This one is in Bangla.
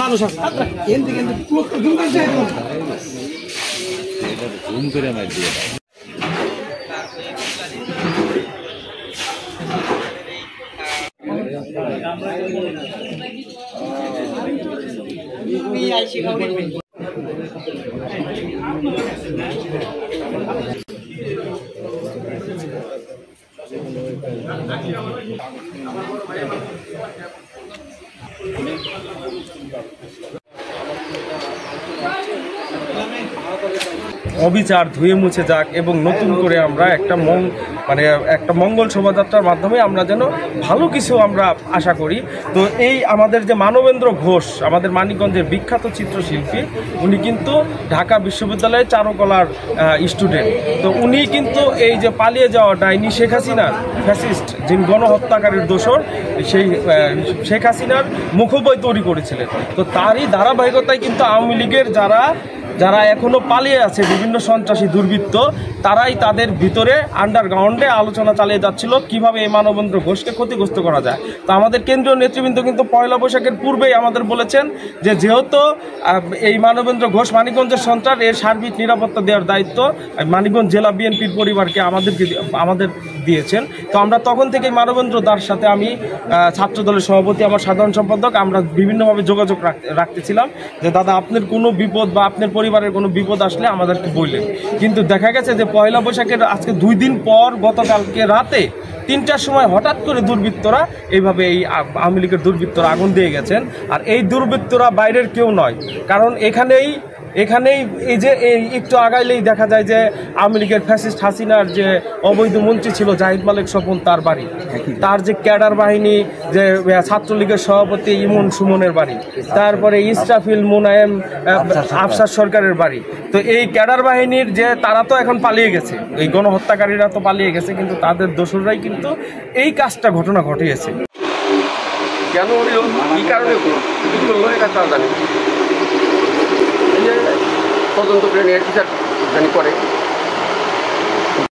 মানুষ আছে অবিচার ধুয়ে মুছে যাক এবং নতুন করে আমরা একটা মঙ্গল শোভাযাত্রার মাধ্যমে আমরা যেন ভালো কিছু আমরা আশা করি। তো এই আমাদের যে মানবেন্দ্র ঘোষ, আমাদের মানিকগঞ্জের বিখ্যাত চিত্রশিল্পী, উনি কিন্তু ঢাকা বিশ্ববিদ্যালয়ের চারুকলার স্টুডেন্ট। তো উনি কিন্তু এই যে পালিয়ে যাওয়া ডাইনি শেখ হাসিনার ফ্যাসিস্ট, যিনি গণহত্যাকারীর দোসর, সেই শেখ হাসিনার মুখবই তৈরি করেছিলেন। তো তারই ধারাবাহিকতায় কিন্তু আওয়ামী লীগের যারা এখনো পালিয়ে আছে, বিভিন্ন সন্ত্রাসী দুর্বৃত্ত, তারাই তাদের ভিতরে আন্ডারগ্রাউন্ডে আলোচনা চালিয়ে যাচ্ছিল কিভাবে এই মানবেন্দ্র ঘোষকে ক্ষতিগ্রস্ত করা যায়। তো আমাদের কেন্দ্রীয় নেতৃবৃন্দ কিন্তু পয়লা বৈশাখের পূর্বেই আমাদের বলেছেন যে যেহেতু এই মানবেন্দ্র ঘোষ মানিকগঞ্জের সন্ত্রাস, এর সার্বিক নিরাপত্তা দেওয়ার দায়িত্ব মানিকগঞ্জ জেলা বিএনপির পরিবারকে আমাদের দিয়েছেন। তো আমরা তখন থেকে মানবেন্দ্র দার সাথে আমি ছাত্রদলের সভাপতি, আমার সাধারণ সম্পাদক, আমরা বিভিন্নভাবে যোগাযোগ রাখতেছিলাম যে দাদা আপনার কোনো বিপদ বা আপনার পরিবারের কোনো বিপদ আসলে আমাদেরকে বললেন। কিন্তু দেখা গেছে যে পয়লা বৈশাখের আজকে 2 দিন পর গতকালকে রাতে 3টার সময় হঠাৎ করে দুর্বৃত্তরা এইভাবে এই আওয়ামী লীগের দুর্বৃত্তরা আগুন দিয়ে গেছেন। আর এই দুর্বৃত্তরা বাইরের কেউ নয়, কারণ এখানেই এই যে একটু আগাইলেই দেখা যায় যে আওয়ামী লীগের ফ্যাসিস্ট হাসিনার যে অবৈধ মন্ত্রী ছিল জাহিদ মালিক স্বপন, তার বাড়ি, তার যে ক্যাডার বাহিনী, যে ছাত্রলীগের সভাপতি ইমন সুমনের বাড়ি, তারপরে ইসরাফিল মুনায়েম আফসার সরকারের বাড়ি। তো এই ক্যাডার বাহিনীর যে তারা তো এখন পালিয়ে গেছে, এই গণহত্যাকারীরা তো পালিয়ে গেছে, কিন্তু তাদের দোসররাই কিন্তু এই ঘটনা ঘটিয়েছে। কেন কি কারণে করলো এটা তারা জানে, তদন্ত করে নিয়ে বিচার জানি করে।